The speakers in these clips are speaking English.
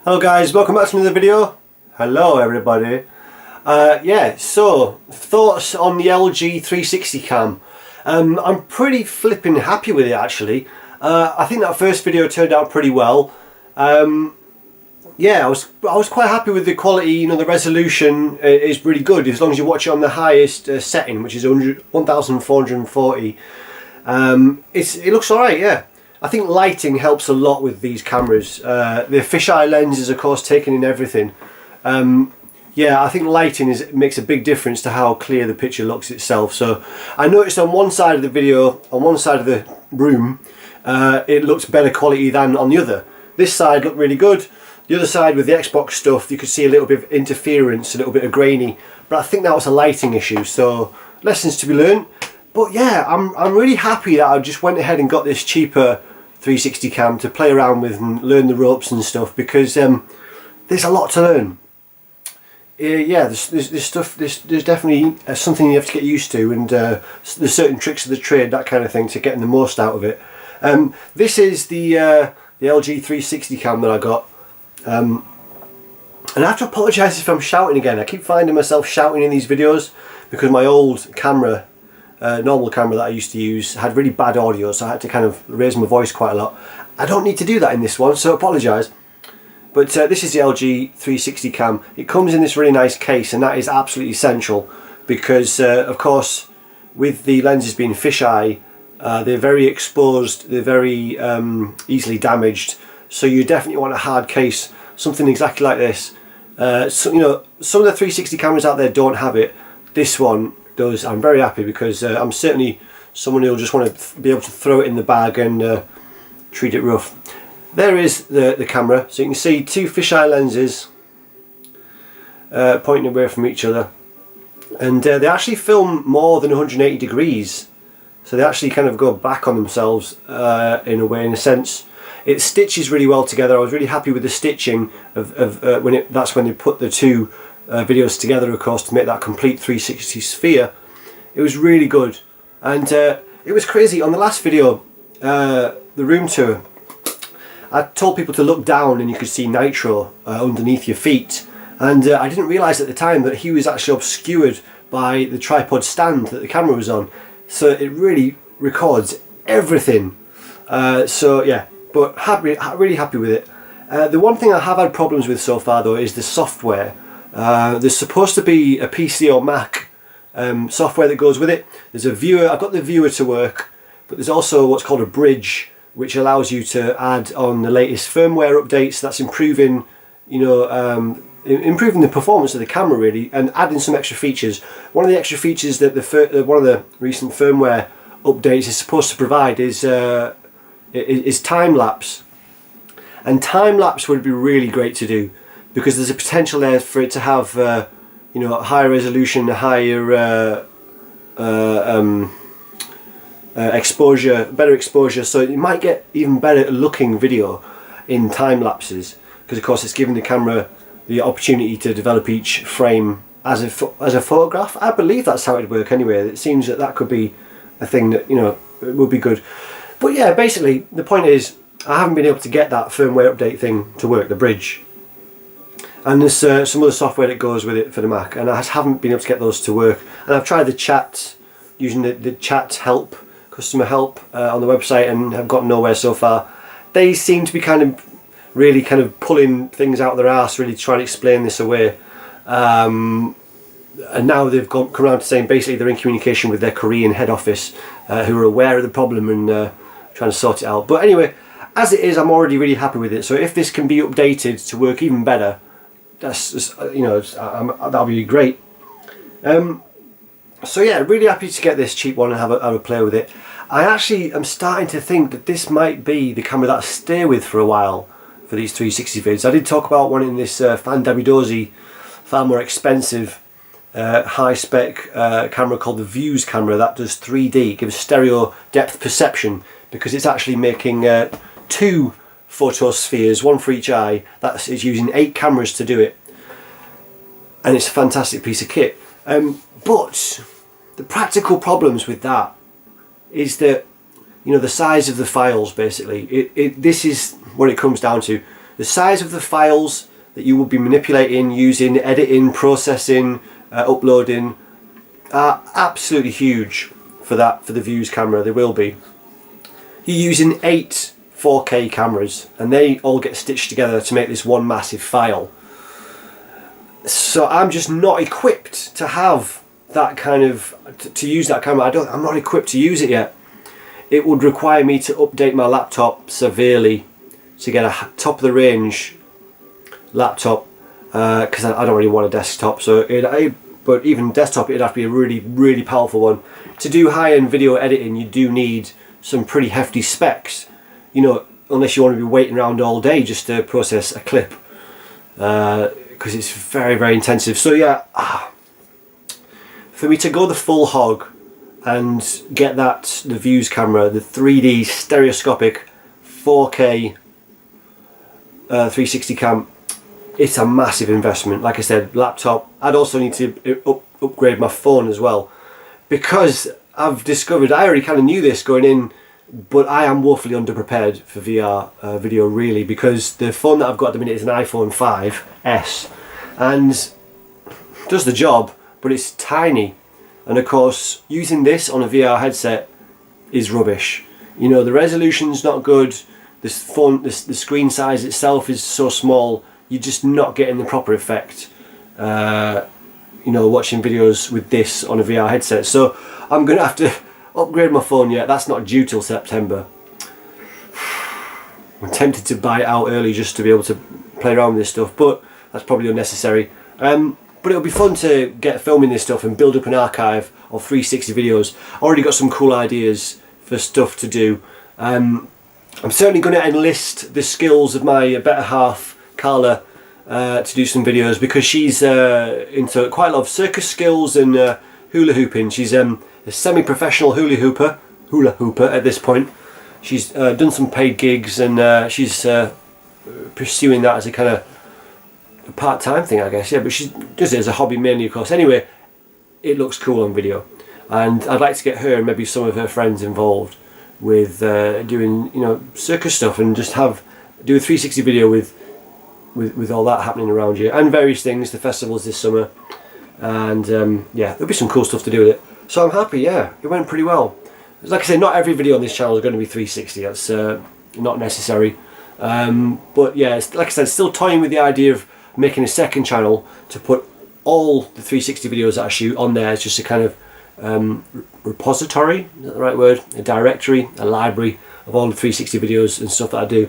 Hello guys, welcome back to another video. Hello everybody. So thoughts on the LG 360 cam. I'm pretty flipping happy with it actually. I think that first video turned out pretty well. I was quite happy with the quality. You know, the resolution is really good as long as you watch it on the highest setting, which is 1440. It looks alright, yeah. I think lighting helps a lot with these cameras. The fisheye lens is of course taking in everything. I think lighting makes a big difference to how clear the picture looks itself. So I noticed on one side of the video, on one side of the room, it looks better quality than on the other. This side looked really good. The other side with the Xbox stuff, you could see a little bit of interference, a little bit of grainy. But I think that was a lighting issue, so lessons to be learned. But yeah, I'm really happy that I just went ahead and got this cheaper 360 cam to play around with and learn the ropes and stuff, because there's a lot to learn. There's definitely something you have to get used to, and there's certain tricks of the trade, that kind of thing, to getting the most out of it. This is the LG 360 cam that I got, and I have to apologise if I'm shouting again. I keep finding myself shouting in these videos because my old camera, normal camera that I used to use, had really bad audio, so I had to kind of raise my voice quite a lot. I don't need to do that in this one, so apologise. But this is the LG 360 cam. It comes in this really nice case, and that is absolutely essential because, of course, with the lenses being fisheye, they're very exposed, they're very easily damaged. So you definitely want a hard case, something exactly like this. So, you know, some of the 360 cameras out there don't have it. This one does. I'm very happy because I'm certainly someone who'll just want to be able to throw it in the bag and treat it rough. There is the camera, so you can see two fisheye lenses pointing away from each other, and they actually film more than 180 degrees, so they actually kind of go back on themselves in a way, in a sense. It stitches really well together. I was really happy with the stitching of that's when they put the two videos together, of course, to make that complete 360 sphere. It was really good, and it was crazy. On the last video, the room tour, I told people to look down and you could see Nitro underneath your feet, and I didn't realise at the time that he was actually obscured by the tripod stand that the camera was on, so it really records everything. So yeah, but really happy with it. The one thing I have had problems with so far though is the software. There's supposed to be a PC or Mac software that goes with it. There's a viewer, I've got the viewer to work, but there's also what's called a bridge, which allows you to add on the latest firmware updates. That's improving, you know, improving the performance of the camera really, and adding some extra features. One of the extra features that one of the recent firmware updates is supposed to provide is time lapse, and time lapse would be really great to do because there's a potential there for it to have, you know, higher resolution, higher exposure, better exposure, so you might get even better looking video in time lapses, because of course it's giving the camera the opportunity to develop each frame as a photograph. I believe that's how it'd work anyway. It seems that could be a thing that, you know, it would be good. But yeah, basically the point is I haven't been able to get that firmware update thing to work, the bridge, and there's some other software that goes with it for the Mac, and I haven't been able to get those to work. And I've tried the chat, using the chat help, customer help on the website, and have got nowhere so far. They seem to be really pulling things out of their arse, really trying to explain this away. And now they've come around to saying basically they're in communication with their Korean head office, who are aware of the problem and trying to sort it out. But anyway, as it is, I'm already really happy with it. So if this can be updated to work even better, that's just, you know, that'll be great. So yeah, really happy to get this cheap one and have a play with it. I actually am starting to think that this might be the camera that I stay with for a while for these 360 vids. I did talk about wanting this Fan Davidozzi, far more expensive, high spec camera called the Views camera that does 3D, gives stereo depth perception, because it's actually making two photospheres, one for each eye. It's using 8 cameras to do it, and it's a fantastic piece of kit. But the practical problems with that is that, you know, the size of the files basically. This is what it comes down to. the size of the files that you will be manipulating, using, editing, processing, uploading are absolutely huge for the Vuse camera. They will be. You're using 8 4K cameras and they all get stitched together to make this one massive file. So I'm just not equipped to have that kind of, to use that camera. I'm not equipped to use it yet. It would require me to update my laptop severely to get a top of the range laptop, because I don't really want a desktop. So but even desktop, it'd have to be a really powerful one. To do high-end video editing, you do need some pretty hefty specs, you know, unless you want to be waiting around all day just to process a clip, because it's very intensive. So yeah, for me to go the full hog and get the Vuse camera, the 3D stereoscopic 4K 360 cam, it's a massive investment. Like I said, laptop. I'd also need to upgrade my phone as well, because I've discovered, I already kind of knew this going in, but I am woefully underprepared for VR video, really, because the phone that I've got at the minute is an iPhone 5S and does the job, but it's tiny. And of course, using this on a VR headset is rubbish. You know, the resolution's not good, the screen size itself is so small, you're just not getting the proper effect, you know, watching videos with this on a VR headset. So I'm going to have to upgrade my phone yet. That's not due till September. I'm tempted to buy it out early just to be able to play around with this stuff, but that's probably unnecessary. But it'll be fun to get filming this stuff and build up an archive of 360 videos. Already got some cool ideas for stuff to do. I'm certainly going to enlist the skills of my better half, Carla, to do some videos, because she's into quite a lot of circus skills and hula hooping. She's a semi-professional hula hooper at this point. She's done some paid gigs, and she's pursuing that as a kind of part-time thing, I guess. Yeah, but she does it as a hobby mainly, of course. Anyway, it looks cool on video, and I'd like to get her and maybe some of her friends involved with doing, you know, circus stuff, and just do a 360 video with all that happening around you, and various things, the festivals this summer, and yeah, there'll be some cool stuff to do with it. So I'm happy. Yeah, it went pretty well. Like I say, not every video on this channel is going to be 360. That's not necessary. But yeah, like I said, still toying with the idea of making a second channel to put all the 360 videos that I shoot on there. It's just a kind of repository, is that the right word? A directory, a library of all the 360 videos and stuff that I do,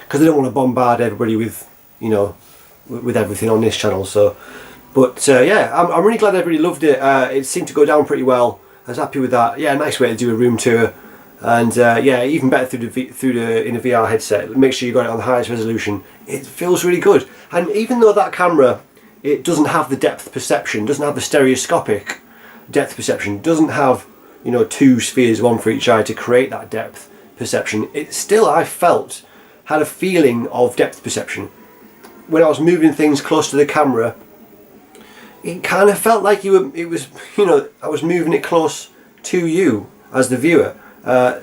because I don't want to bombard everybody with, you know, with everything on this channel. So, but yeah, I'm really glad everybody loved it. It seemed to go down pretty well. I was happy with that. Yeah, nice way to do a room tour, and yeah, even better in a VR headset. Make sure you got it on the highest resolution. It feels really good. And even though that camera, it doesn't have the depth perception, doesn't have the stereoscopic depth perception, doesn't have, you know, 2 spheres, one for each eye to create that depth perception, it still, I felt, had a feeling of depth perception. When I was moving things close to the camera, it kind of felt like it was, you know, I was moving it close to you as the viewer.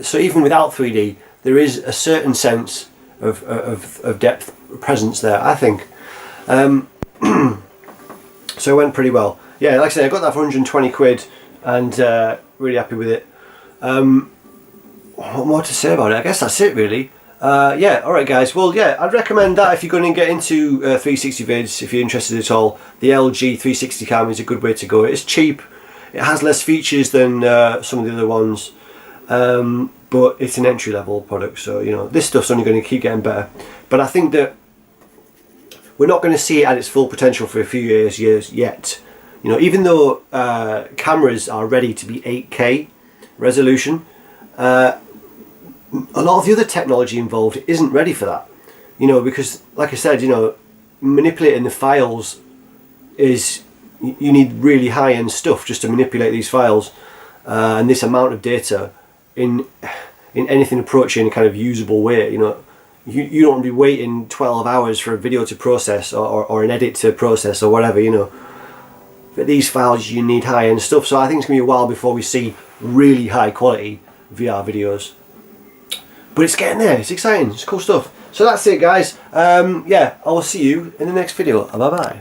So even without 3D, there is a certain sense of depth presence there, I think. So it went pretty well. Yeah, like I said, I got that for 120 quid, and really happy with it. What more to say about it? I guess that's it, really. Yeah, alright guys, well yeah, I'd recommend that if you're going to get into 360 vids, if you're interested at all. The LG 360 cam is a good way to go. It's cheap, it has less features than some of the other ones, but it's an entry-level product, so you know, this stuff's only going to keep getting better. But I think that we're not going to see it at its full potential for a few years yet. You know, even though cameras are ready to be 8K resolution, a lot of the other technology involved isn't ready for that. You know, because like I said, you know, manipulating the files is, you need really high-end stuff just to manipulate these files, and this amount of data in anything approaching a kind of usable way. You know, you don't want to be waiting 12 hours for a video to process, or an edit to process, or whatever, you know. But these files, you need high-end stuff, so I think it's going to be a while before we see really high quality VR videos. But it's getting there, it's exciting, it's cool stuff. So that's it, guys. Yeah, I will see you in the next video. Bye bye.